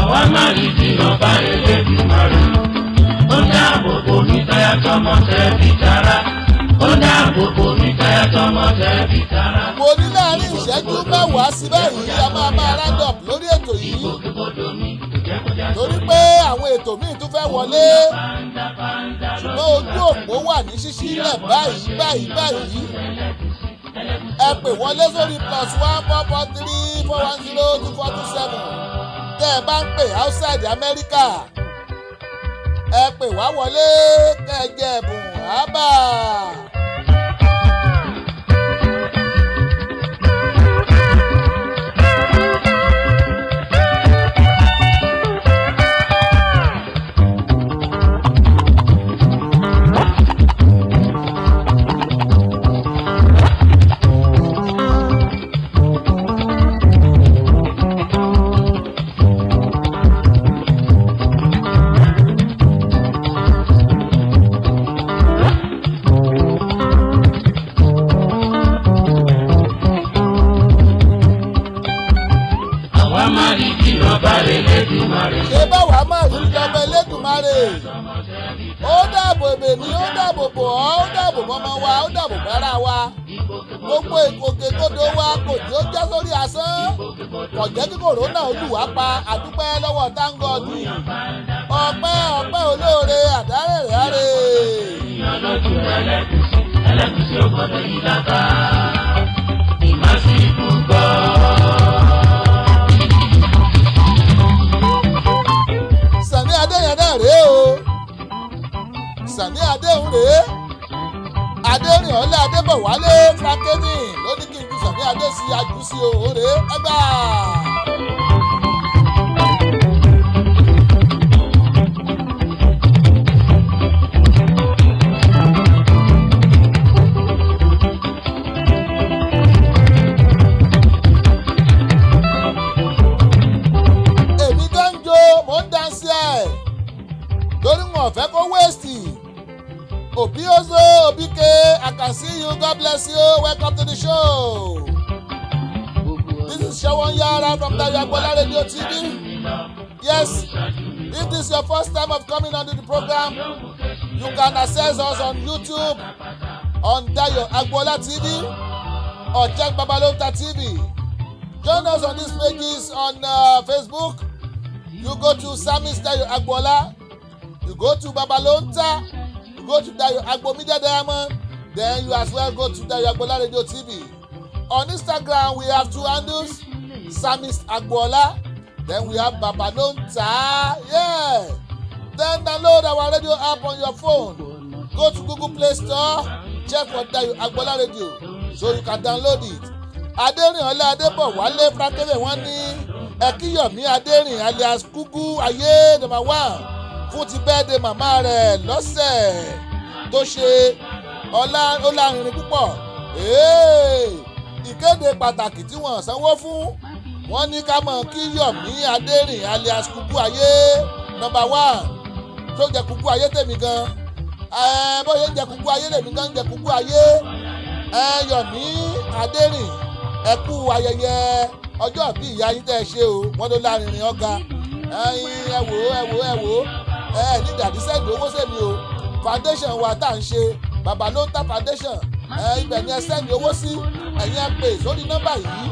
[SPEAKER 7] Àwa máa rí di ọba Elédùmarè ó dáàbò bò mí táyà tọ́ tọmọ tẹbí tará. Ó dáàbò bò mí táyà tọmọ tẹbí tará.
[SPEAKER 2] mo ní láàrin ìṣẹ́jú mẹ́wàá sí báyìí a máa round up lórí ètò yìí torí pé àwọn ètò míì tún fẹ́ wọlé ṣùgbọ́n ojú òpó wà ní ṣíṣí lẹ̀ báyìí ẹ pè wọlé sórí +14434102427 tẹ́ ẹ bá ń pè outside America ẹ pè wá wọlé kẹ́ ẹ jẹ ẹ̀bùn àbá. ṣé báwa máa rí ìjọba Elédùmarè ó dáàbò bèmí ó dáàbò bò ọ́ ó dáàbò bọ́mọ wa ó dáàbò bára wa gbogbo ìkòkègbodò wa kò tí ó já sórí asán kò jẹ́ kí kòrónà olùwà pa àdúpẹ́ lọ́wọ́ táǹgọ̀dù ọpẹ́ olóore àdárẹ̀rẹ̀.
[SPEAKER 7] ẹlẹ́gùsí ò gbọ́dọ̀ yí lábá ìmásíkú gbọ́.
[SPEAKER 2] Sàní Adéyẹdẹ rèé o Sàní Adéhùn rèé Adérìnọlá Adébọ̀wálé Frankeni ló ní kí n ju Sàní Adé sí ajú sí o rèé ẹgbà. Torí wọn ò fẹ́ kó waste. Obiozo Obike, I can see you. God bless you. Welcome to the show. This is Shawon Yara from Dayo Agbola Radio TV. Yes, if this is your first time of coming onto the program, you can access us on YouTube, on Dayo Agbola TV, or check Babalonta TV. Join us on these pages on Facebook. You go to Samis Dayo Agbola. You go to Babalonta, you go to Dayo Agbo Media Diamond, then you as well go to Dayo Agbola Radio TV. On Instagram, we have two handles, Samist Agbola, then we have Babalonta, yeah. Then download our radio app on your phone. Go to Google Play Store, check for Dayo Agbola Radio, so you can download it. Adérìnọlá Adébọ̀wálé Frankeni wọ́n ní Ẹ̀kíyọ̀mí Adérìn alias Kúkú Ayé #1. Fún ti bẹ́ẹ̀dẹ̀ màmá rẹ̀ lọ́sẹ̀ tó ṣe ó lárinrin púpọ̀. Ìkéde pàtàkì tí wọ́n sanwó fún wọ́n ní ká mọ̀ kí Yọ̀mí Adérìn alias Kúkú Ayé #1 tó jẹ́ Kúkú Ayé tèmi gan. Bóyá ń jẹ́ Kúkú Ayé lèmi gan ń jẹ́ Kúkú Ayé. Yọ̀mí Adérìn ẹ kú ayẹyẹ ọjọ́ ìbí ìyá yín tẹ́ ẹ ṣe o wọ́n ló lárinrin ọ̀gá. Ẹ wò ní ìdàdí sẹ́ẹ̀dì owó sẹ́mi o foundation wa tá à ń ṣe Babalonta foundation ibẹ̀ ni ẹ sẹ́ẹ̀dì owó sí ẹ̀yin ẹ pè sórí nọ́mbà yìí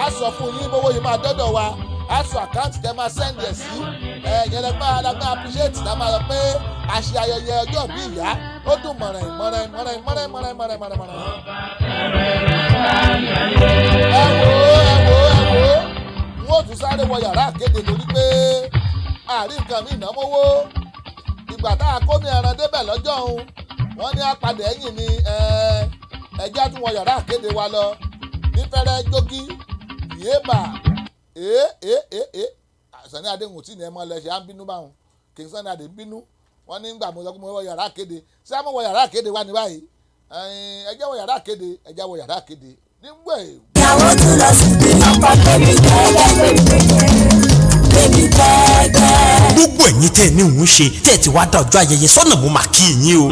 [SPEAKER 2] á sọ fún yín bówó yìí máa dọ́dọ̀ wa á sọ àkáǹtì tẹ́ máa sẹ́ẹ̀dì ẹ̀ sí ẹ̀yin ẹlẹ́gbẹ́ appreciate tá a máa lọ pé a ṣe ayẹyẹ ọjọ́ ìbí ìyá ó dùn mọ̀rẹ̀. ẹ wò wọ́n tún sáré wọ yàrá àkéde torí pé àárín nǹkan mi ìnáwó ìgbà tá a kó mi ẹran débẹ̀ lọ́jọ́ òun wọ́n ní apàdé ẹ̀yìn ni ẹjẹ́ tún wọ yàrá àkéde wa lọ nífẹ̀rẹ̀ jókì yéèbà Sàní Adéhùn tí ní ẹ mọ lẹsẹ á ń bínú báwọn kì í Sàní Adé ń bínú wọ́n ní gbà mo sọ pé mo wọ yàrá àkéde ṣé àmọ́ wọ yàrá àkéde wa ní báyìí ẹjẹ́ wọ yàrá àkéde ẹjẹ́ wọ yàrá àkéde nígbà
[SPEAKER 5] ìyàwó tún lọ sí ọkọ pẹ̀lú ìjẹ́ ẹlẹ́gbẹ̀ẹ́ gbẹ̀mí gbẹ́gbẹ́.
[SPEAKER 6] gbogbo ẹ̀yin tẹ́ ẹ ní òun ṣe tẹ́ ẹ ti wá dá ọjọ́ ayẹyẹ sọ́nà mo máa kí yín o.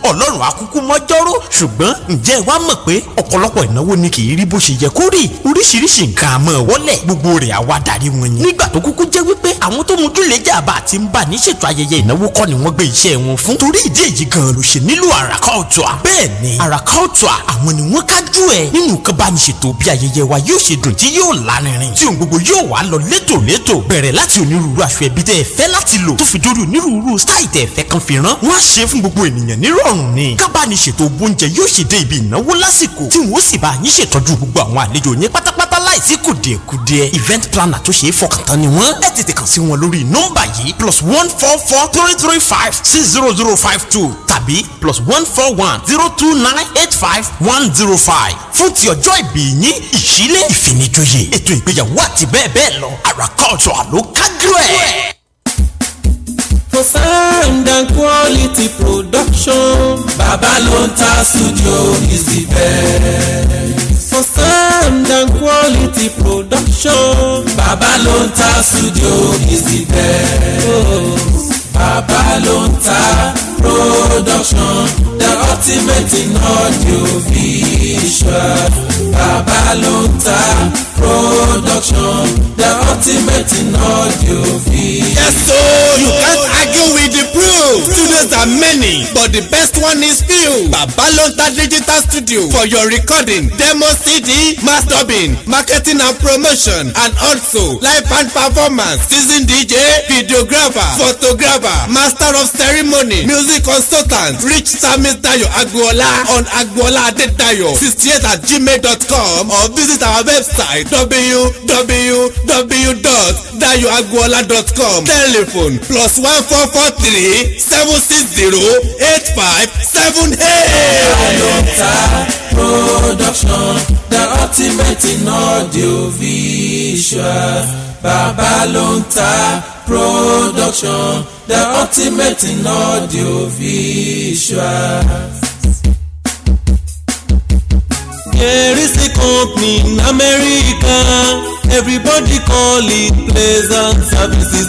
[SPEAKER 6] ọlọ́run akúkú mọ́jọ́rò ṣùgbọ́n ǹjẹ́ ẹ wá mọ̀ pé ọ̀pọ̀lọpọ̀ ìnáwó ni kì í rí bó ṣe yẹ kó rí oríṣiríṣi nǹkan àmọ́ wọlé gbogbo rẹ̀ àwa darí wọn yẹn. nígbà tó kúkú jẹ́ wípé àwọn tó mojú lẹ́jà àbá àti ń bà ní ṣètò ayẹyẹ ìnáwó kọ́ ni wọ́n gbé iṣẹ́ wọn fún. torí ìdí èyí gan ló ṣe nílò Àràká Ọ̀túà. bẹ́ẹ̀ ni Àràká Ọ̀túà àwọn ni wọ́n kájú ẹ̀ nínú nǹkan bá ní ṣètò bí ayẹyẹ wa yóò ṣe dùn tí yóò lárinrin tí ohun gbogbo yóò wá lọ létòlétò bẹ̀rẹ̀ láti onírúurú aṣọ ẹbí tẹ́ ẹ fẹ́ láti lò tó fi dórí onírúurú stáì tẹ́ ẹ fẹ́ kan fi rán wọ́n á ṣe fún gbogbo ènìyàn nírọ̀rùn ni kábàániṣètò oúnjẹ yóò ṣe dé ibi ìnáwó lásìkò tí wọ́n sì bá yín ṣètọ́jú gbogbo àwọn àlejò yín pátápátá láìsí kùdìẹ̀kudiẹ event planner tó ṣe é fọkàn tán ni wọ́n ẹ tètè kàn sí wọn lórí nọ́mbà yìí +144-335-60052 tàbí +141-029-85105 fún ti ọjọ́ ìbí yín ìṣílẹ̀ ìfinijoyè ètò ìgbéyàwó àti bẹ́ẹ̀ bẹ́ẹ̀ lọ Àràká Ọ̀túà ló kájú ẹ̀.
[SPEAKER 8] For sound and quality production, Babalonta Studio is the best. For sound and quality production, Babalonta Studio is the best. Oh, Babalonta Production, the ultimate in audio visual. Babalonta Production, the ultimate in audio visual.
[SPEAKER 9] Yes, so you can't argue with the proof. Studios are many, but the best one is few. Babalonta Digital Studio for your recording, demo CD, mass dubbing, marketing and promotion, and also live band performance, seasoned DJ, videographer, photographer, master of ceremony, music consultant. Reach Samis Dayo Agboola on Agboola Adedayo 68@gmail.com or visit our website www.dayoagboola.com. Telephone +14437608578.
[SPEAKER 8] Babalonta Production, the ultimate in audio visual. Babalonta Production, the ultimate in audio visual. There is a company in America, everybody call it Pleasant Services.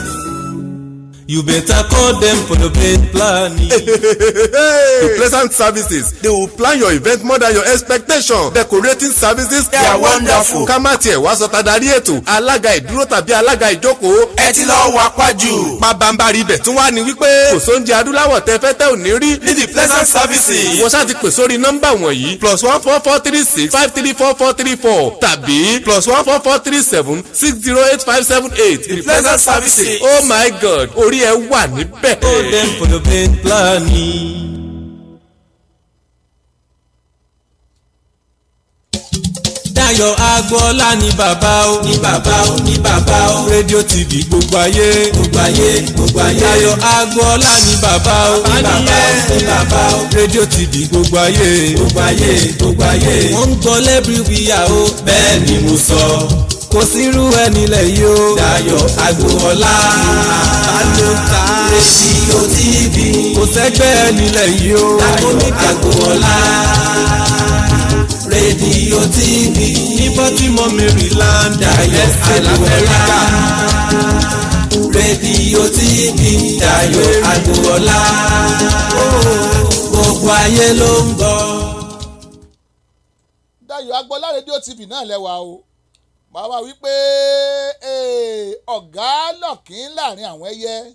[SPEAKER 8] You better call them for the event planning.
[SPEAKER 9] The Pleasant Services, they will plan your event more than your expectation. Decorating services, they are wonderful. Ká má tiẹ̀ wá sọ tadarí ètò, alága ìdúró tàbí alága ìjókòó, ẹ ti lọ wá pàjù. Pàbàmbarì ibẹ̀ tún wá ní wípé kò sóúnjẹ adúláwọ̀ tẹ fẹ́ tẹ́ ò ní rí ní The Pleasant Services. Wọ́n ṣáà ti pè sórí nọ́mbà wọ̀nyí +14436504434 tàbí +14437608578. The Pleasant Services. Oh my God, orí ẹ wà níbẹ̀.
[SPEAKER 8] Call them for the event planning. Dayo Agboola ni bàbá o, ní bàbá o, ní bàbá o. rédíò TV gbogbo ayé, gbogbo ayé, gbogbo ayé. Dayo Agboola ni bàbá o, ní bàbá o, ní bàbá o. rédíò TV gbogbo ayé, gbogbo ayé, gbogbo ayé. wọ́n ń gbọ́ lẹ́bíríwìyà o, bẹ́ẹ̀ ni mo sọ. kò sírú ẹni lẹ̀ yìí o. Dayo Agboola Babalonta rédíò TV. kò sẹ́gbẹ́ ẹni lẹ̀ yìí o. Dayo Agboola rédíò TV. ní Baltimore Maryland, Dayo Agboola rédíò TV. Dayo Agboola gbogbo ayé ló ń gbọ́.
[SPEAKER 2] Dayo Agboola rédíò TV náà lẹ́wà o. màá wá wípé ọ̀gá lọ́kìn láàrin àwọn ẹyẹ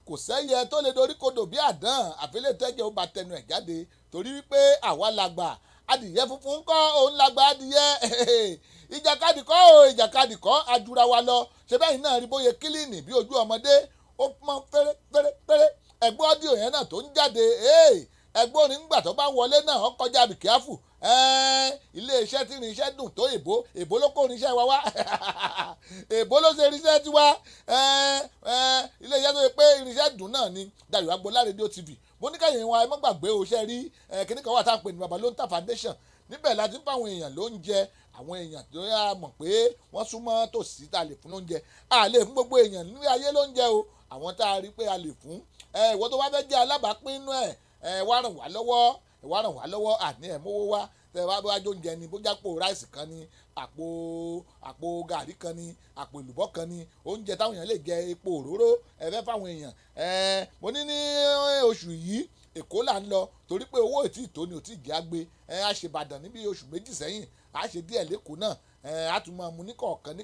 [SPEAKER 2] kò sẹ́yẹ tó lè dorí kodò bí àdán àfilẹ̀ tẹ́jẹ́ ó bá tẹnu ẹ̀ jáde torí wípé àwa làgbà adìyẹ funfun kọ́ òun làgbà adìyẹ ìjàkadì kọ́ o ìjàkadì kọ́ ajura wa lọ ṣe bẹ́ẹ̀ náà rí bóyá kílíìnì bí ojú ọmọdé ó pọ́n fẹ́rẹ́fẹ́rẹ́ ẹ̀gbọ́n ọ́díò yẹn náà tó ń jáde ẹ̀gbọ́n orin ńgbà tó bá wọlé náà ó kọjá bí kíáfù iléeṣẹ́ tí irinṣẹ́ dùn tó èbó ló kó irinṣẹ́ wa wá èbó ló ṣe irinṣẹ́ tiwa iléeṣẹ́ tó yẹ pé irinṣẹ́ dùn náà ni Dayo Agboola rédíò TV mo ní káyọ̀ wọn ẹ má gbàgbé o ṣe rí kíní kan wà tá à ń pè ní Babalonta Foundation níbẹ̀ láti ń fáwọn èèyàn lóúnjẹ àwọn èèyàn tó yà mọ̀ pé wọ́n súnmọ́ tòsí tá a lè fún lóúnjẹ a lè fún gbogbo èèyàn ní ayé lóúnjẹ o àwọn tá a rí pé a lè fún ìwọ tó bá fẹ́ jẹ́ alábàápín inú wá ràn wá lọ́wọ́ àní ẹ̀ mówó wá tẹ wá bá jóúnjẹ ni bójá pò ráìsì kan ni àpò gàrí kan ni àpò èlùbọ́ kan ni oúnjẹ táwọn èèyàn lè jẹ epo òróró ẹ̀fẹ́ fáwọn èèyàn mo ní oṣù yìí Èkó là ń lọ torí pé owó ètí ìtò ni ò tí ì jẹ́ àgbé a ṣe Ìbàdàn níbi oṣù méjì sẹ́yìn a ṣe díẹ̀ lẹ́kọ̀ọ́ náà a tún máa mú níkọ̀ọ̀kan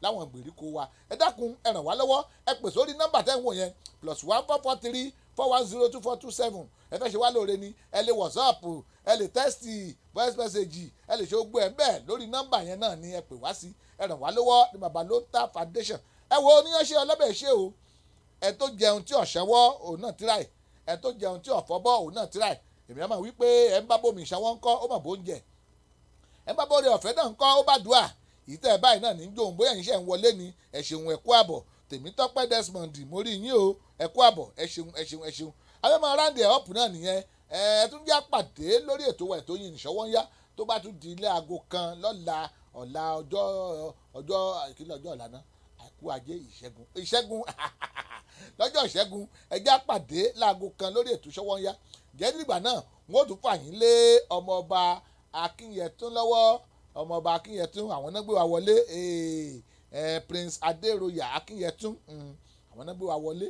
[SPEAKER 2] láwọn ìgbèríko wa ẹ dákun ẹ ràn wá lọ́wọ́ ẹ pè sórí nọ́mbà tẹ́ ń wò yẹn +1 443 410 2427 ẹ fẹ́ ṣe wá lóore ni ẹ lè WhatsApp ẹ lè text voice message ẹ lè ṣe ogbó ẹ bẹ́ẹ̀ lórí nọ́mbà yẹn náà ni ẹ pè wá sí ẹ ràn wá lọ́wọ́ ní Baba Lonta Foundation ẹ wo oníyanṣẹ́ ọlọ́bẹ̀ ṣe o ẹ tó jẹun tí ọ̀ṣẹ́wọ́ òun náà tíráì ẹ tó jẹun tí ọ̀fọ́bọ́ òun náà tíráì èmi á máa wí pé ẹ ń bá bómi ìṣàwọ́ ńkọ́ ó mà bó ń jẹ ẹ bá bóre ọ̀fẹ́ náà ńkọ́ ó bá dùà ìtẹ́ ẹ báyìí náà ní jòun bóyá ìṣe ń wọlé ni ẹ ṣeun ẹ kú àbọ̀ Tèmítọ́pẹ́ Desmond mo rí yín o ẹ kú àbọ̀ ẹ ṣeun abẹ́ máa ráǹdì ẹ̀ ọ̀pù náà nìyẹn ẹ tún jẹ́ àpàdé lórí ètò wa ètò yìí ìṣọwọ́ ń yá tó bá tún di ilé aago kan ọ̀la ọjọ́ ìkílẹ̀ ọjọ́ ọ̀la náà àìkú ajé ìṣẹ́gun lọ́jọ́ ìṣẹ́gun ẹ jẹ́ àpàdé láago kan lórí ètò ìṣọwọ́ ń yá jẹ́dìgbà náà wọ́n tún fà yín lé ọmọọba Akínyẹ̀tún lọ́wọ́ ọmọọba Akínyẹ̀tún àwọn náà gbé wa wọlé Prince Adéroyà Akínyẹ̀tún àwọn náà gbé wa wọlé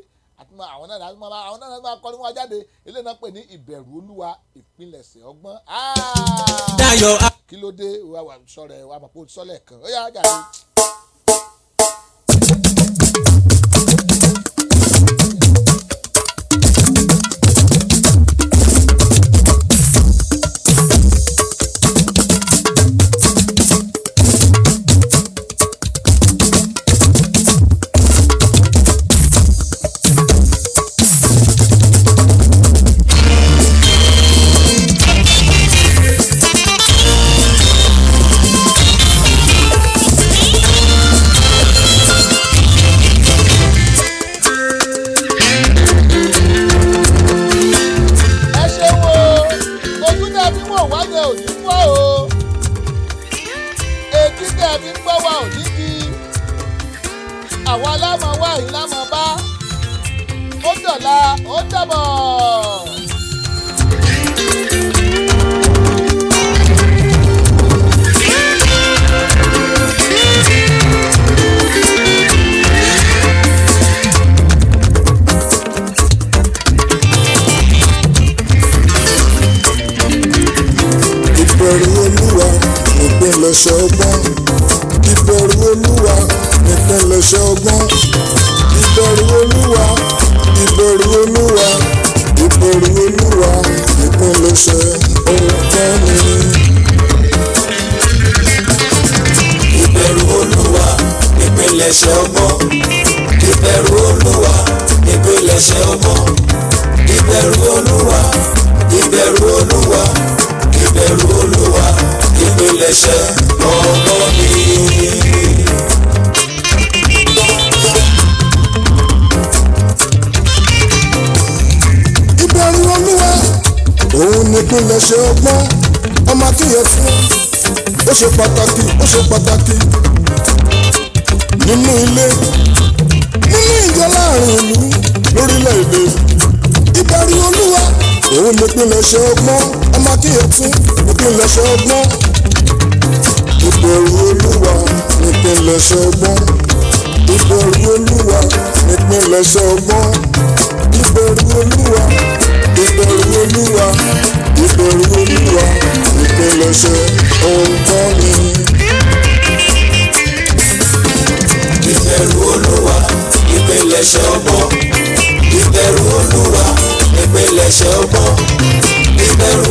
[SPEAKER 2] àwọn náà máa kọrin wá jáde ilé náà pè ní ìbẹ̀rù Olúwa ìpilẹ̀ṣẹ̀ ọgbọ́n.
[SPEAKER 8] Dayọ̀
[SPEAKER 2] kí ló dé sọ̀rọ̀ ẹ̀ wà mọ̀ pé o sọ́lẹ̀ kan ó yá jáde. àwọn alámọ̀ wá yìí lámọ̀ bá ó dọ̀la ó dàbọ̀.
[SPEAKER 1] ìbẹ̀rù Olúwa nípìnlẹ̀ṣẹ̀ ọgbọ́n ìbẹ̀rù Olúwa nípìnlẹ̀ṣẹ̀ ọgbọ́n ìbẹ̀rù Olúwa ìbẹ̀rù Olúwa ìbẹ̀rù Olúwa nípìnlẹ̀ṣẹ̀ ọgbọ́n ni.
[SPEAKER 5] ìbẹ̀rù Olúwa nípìnlẹ̀ṣẹ̀ ọgbọ́n ìbẹ̀rù Olúwa nípìnlẹ̀ṣẹ̀ ọgbọ́n ìbẹ̀rù Olúwa ìbẹ̀rù Olúwa ìbẹ̀rù Olúwa nípìnlẹ̀ṣẹ̀ ọgbọ́n ni.
[SPEAKER 1] ìbẹ̀rù Olúwa òun nípìnlẹ̀ṣẹ̀ ọgbọ́n ọmọ Akínyẹ̀tún ó ṣe pàtàkì nínú ilé nínú ìjọ láàrin ìlú lórílẹ̀‐èdè ìbẹ̀rù Olúwa òun nípìnlẹ̀ṣẹ̀ ọgbọ́n ọmọ Akínyẹ̀tún nípìnlẹ̀ṣẹ̀ ọgbọ́n ìbẹ̀rù Olúwa nípìnlẹ̀ṣẹ̀ ọgbọ́n ìbẹ̀rù Olúwa nípìnlẹ̀ṣẹ̀ ọgbọ́n ìbẹ̀rù Olúwa ìbẹ̀rù Olúwa ìbẹ̀rù Olúwa nípìnlẹ̀ṣẹ̀ ọgbọ́n ni.
[SPEAKER 5] ìbẹ̀rù Olúwa nípìnlẹ̀ṣẹ̀ ọgbọ́n ìbẹ̀rù Olúwa nípìnlẹ̀ṣẹ̀ ọgbọ́n ìbẹ̀rù